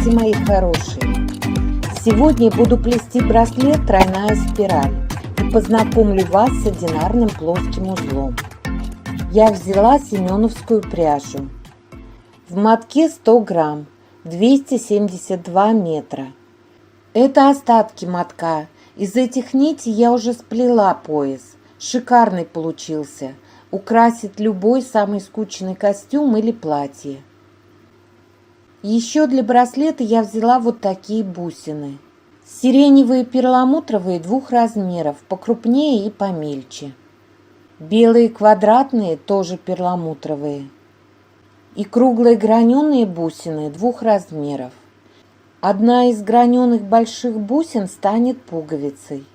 Здравствуйте, мои хорошие! Сегодня буду плести браслет «Тройная спираль» и познакомлю вас с одинарным плоским узлом. Я взяла семеновскую пряжу. В мотке 100 грамм, 272 метра. Это остатки мотка. Из этих нитей я уже сплела пояс. Шикарный получился. Украсит любой самый скучный костюм или платье. Еще для браслета я взяла вот такие бусины. Сиреневые перламутровые двух размеров, покрупнее и помельче. Белые квадратные, тоже перламутровые. И круглые граненые бусины двух размеров. Одна из граненых больших бусин станет пуговицей.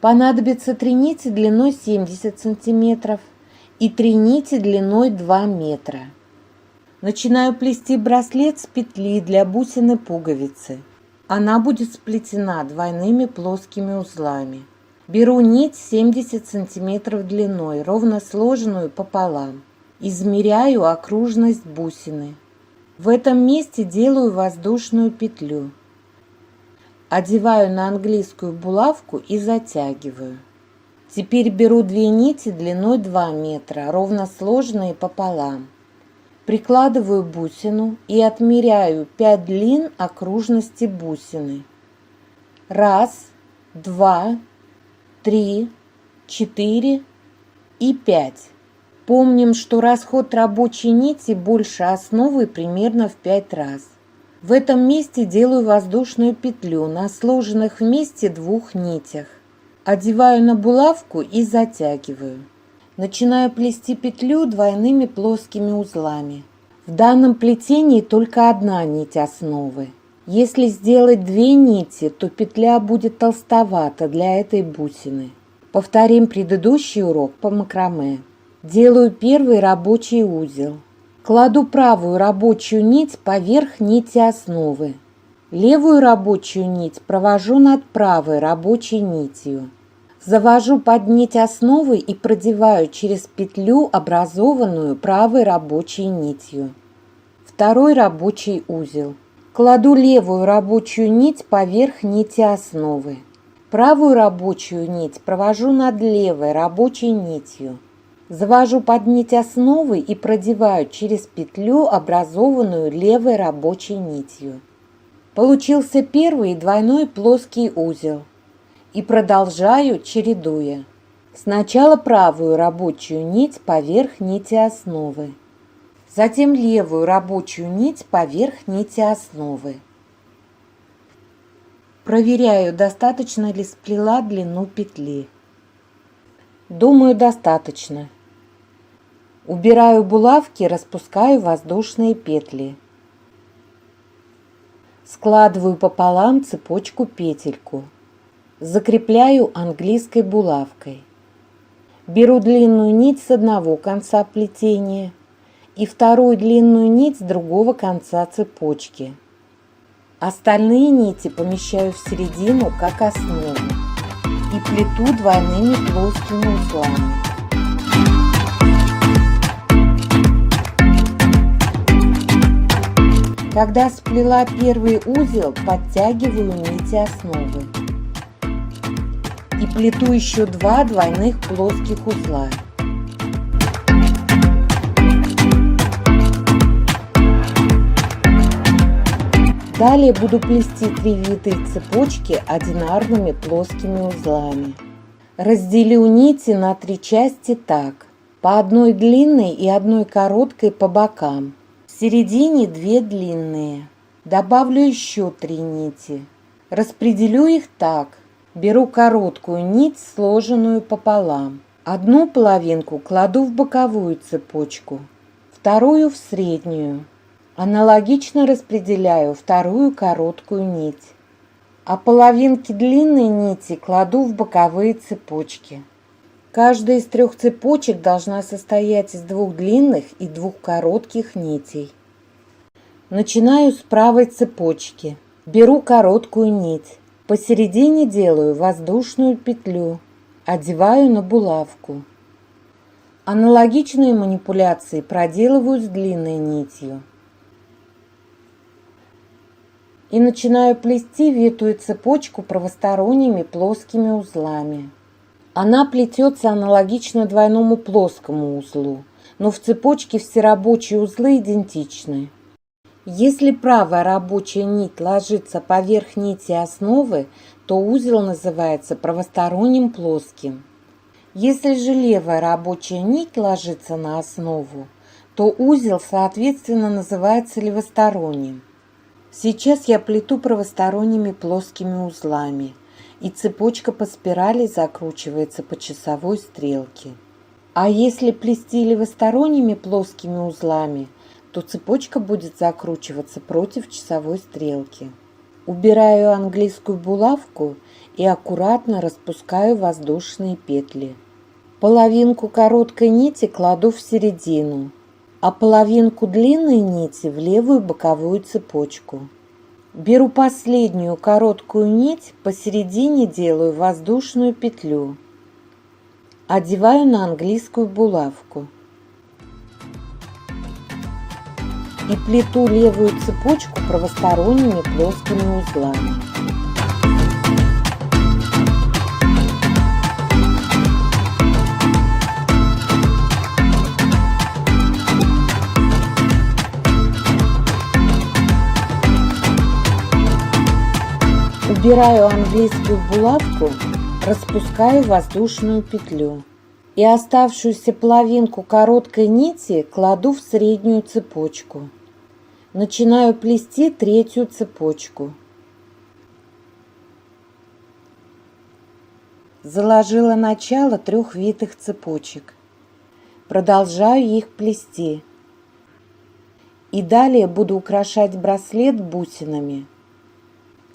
Понадобится 3 нити длиной 70 сантиметров и 3 нити длиной 2 метра. Начинаю плести браслет с петли для бусины пуговицы. Она будет сплетена двойными плоскими узлами. Беру нить 70 сантиметров длиной, ровно сложенную пополам. Измеряю окружность бусины. В этом месте делаю воздушную петлю. Одеваю на английскую булавку и затягиваю. Теперь беру 2 нити длиной 2 метра, ровно сложенные пополам. Прикладываю бусину и отмеряю 5 длин окружности бусины. 1, 2, 3, 4 и 5. Помним, что расход рабочей нити больше основы примерно в 5 раз. В этом месте делаю воздушную петлю на сложенных вместе 2 нитях. Одеваю на булавку и затягиваю. Начинаю плести петлю двойными плоскими узлами. В данном плетении только одна нить основы. Если сделать 2 нити, то петля будет толстовата для этой бусины. Повторим предыдущий урок по макраме. Делаю первый рабочий узел. Кладу правую рабочую нить поверх нити основы. Левую рабочую нить провожу над правой рабочей нитью. Завожу под нить основы и продеваю через петлю, образованную правой рабочей нитью. Второй рабочий узел. Кладу левую рабочую нить поверх нити основы. Правую рабочую нить провожу над левой рабочей нитью. Завожу под нить основы и продеваю через петлю, образованную левой рабочей нитью. Получился первый двойной плоский узел. И продолжаю, чередуя. Сначала правую рабочую нить поверх нити основы. Затем левую рабочую нить поверх нити основы. Проверяю, достаточно ли сплела длину петли. Думаю, достаточно. Убираю булавки, распускаю воздушные петли. Складываю пополам цепочку-петельку. Закрепляю английской булавкой. Беру длинную нить с одного конца плетения и вторую длинную нить с другого конца цепочки. Остальные нити помещаю в середину как основу и плету двойными плоскими узлами. Когда сплела первый узел, подтягиваю нити основы. И плету еще 2 двойных плоских узла. Далее буду плести 3 витые цепочки одинарными плоскими узлами. Разделю нити на 3 части так. По одной длинной и одной короткой по бокам. В середине 2 длинные. Добавлю еще 3 нити. Распределю их так. Беру короткую нить, сложенную пополам. Одну половинку кладу в боковую цепочку, вторую в среднюю. Аналогично распределяю вторую короткую нить. А половинки длинной нити кладу в боковые цепочки. Каждая из 3 цепочек должна состоять из 2 длинных и 2 коротких нитей. Начинаю с правой цепочки. Беру короткую нить. Посередине делаю воздушную петлю, одеваю на булавку. Аналогичные манипуляции проделываю с длинной нитью. и начинаю плести витую цепочку правосторонними плоскими узлами. Она плетется аналогично двойному плоскому узлу, но в цепочке все рабочие узлы идентичны. Если правая рабочая нить ложится поверх нити основы, то узел называется правосторонним плоским. Если же левая рабочая нить ложится на основу, то узел, соответственно, называется левосторонним. Сейчас я плету правосторонними плоскими узлами, и цепочка по спирали закручивается по часовой стрелке. А если плести левосторонними плоскими узлами, то цепочка будет закручиваться против часовой стрелки. Убираю английскую булавку и аккуратно распускаю воздушные петли. Половинку короткой нити кладу в середину, а половинку длинной нити в левую боковую цепочку. Беру последнюю короткую нить, посередине делаю воздушную петлю. Одеваю на английскую булавку. И плету левую цепочку правосторонними плоскими узлами. Убираю английскую булавку, распускаю воздушную петлю и оставшуюся половинку короткой нити кладу в среднюю цепочку. Начинаю плести третью цепочку. Заложила начало 3 витых цепочек. Продолжаю их плести. И далее буду украшать браслет бусинами.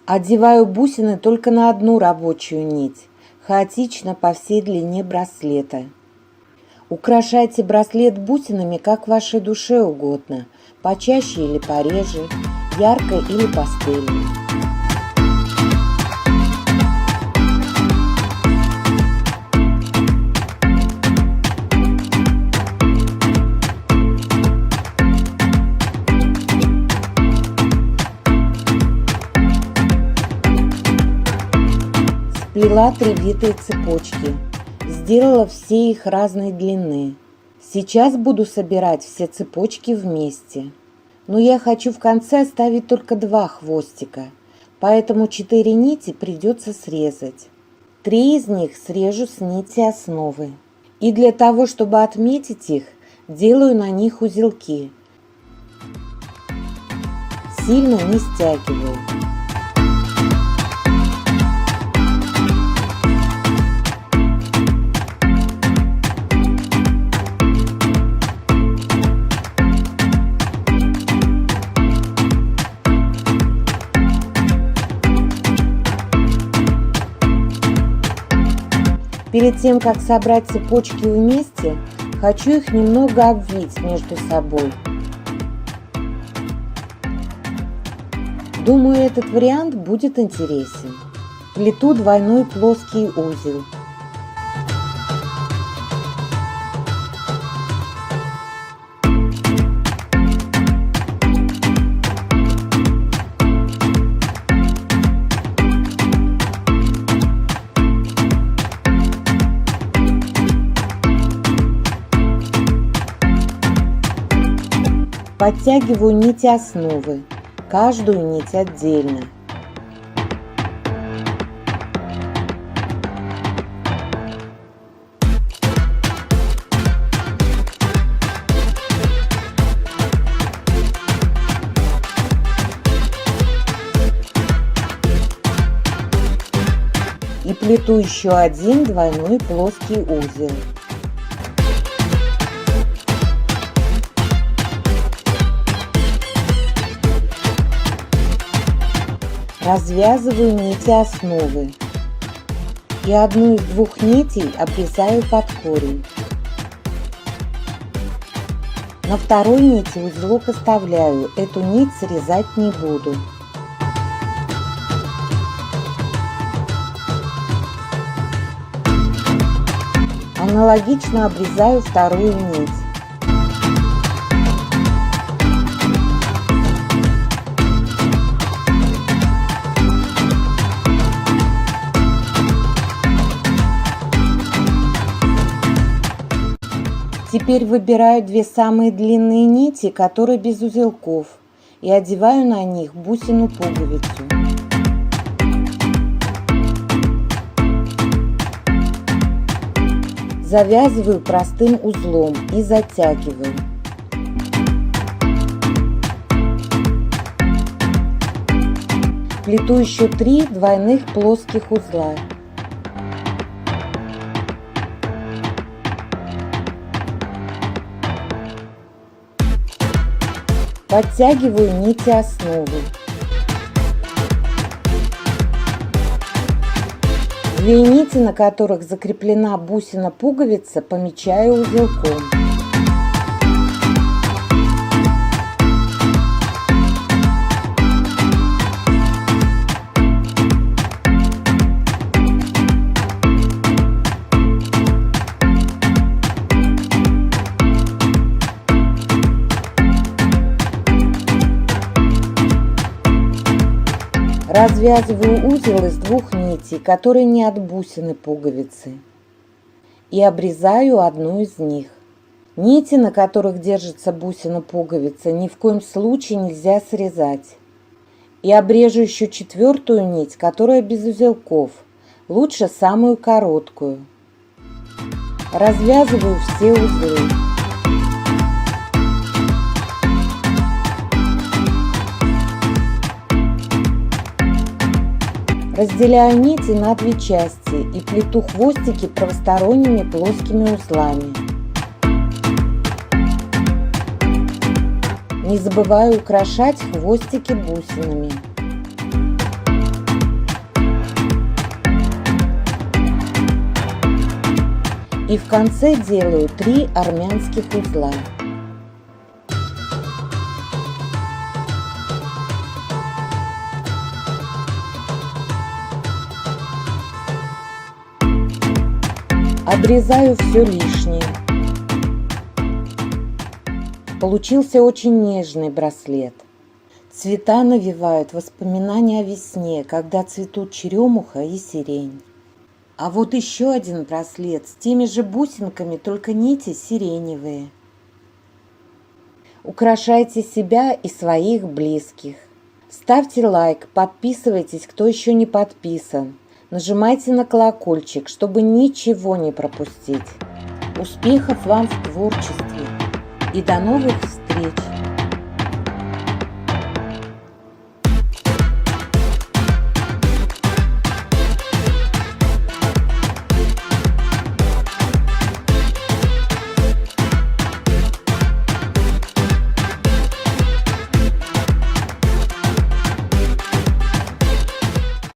Одеваю бусины только на одну рабочую нить, хаотично по всей длине браслета. Украшайте браслет бусинами как вашей душе угодно, почаще или пореже, ярко или пастельно. Сплела 3 витые цепочки, сделала все их разной длины. Сейчас буду собирать все цепочки вместе. Но я хочу в конце оставить только 2 хвостика, поэтому 4 нити придется срезать. 3 из них срежу с нити основы. И для того, чтобы отметить их, делаю на них узелки. Сильно не стягиваю. Перед тем, как собрать цепочки вместе, хочу их немного обвить между собой. Думаю, этот вариант будет интересен. Плету двойной плоский узел. Подтягиваю нити основы, каждую нить отдельно. И плету еще один двойной плоский узел. Развязываю нити основы и одну из 2 нитей обрезаю под корень. На второй нити узелок оставляю, эту нить срезать не буду. Аналогично обрезаю вторую нить. Теперь выбираю две самые длинные нити, которые без узелков, и одеваю на них бусину-пуговицу. Завязываю простым узлом и затягиваю. Плету еще 3 двойных плоских узла. Подтягиваю нити основы. Две нити, на которых закреплена бусина-пуговица, помечаю узелком. Развязываю узел из 2 нитей, которые не от бусины пуговицы, и обрезаю одну из них. Нити, на которых держится бусина пуговица, ни в коем случае нельзя срезать. И обрежу еще 4-ю нить, которая без узелков, лучше самую короткую. Развязываю все узлы. Разделяю нити на 2 части и плету хвостики правосторонними плоскими узлами. Не забываю украшать хвостики бусинами. И в конце делаю 3 армянских узла. Обрезаю все лишнее. Получился очень нежный браслет. Цвета навевают воспоминания о весне, когда цветут черемуха и сирень. А вот еще один браслет с теми же бусинками, только нити сиреневые. Украшайте себя и своих близких. Ставьте лайк, подписывайтесь, кто еще не подписан. Нажимайте на колокольчик, чтобы ничего не пропустить. Успехов вам в творчестве и до новых встреч!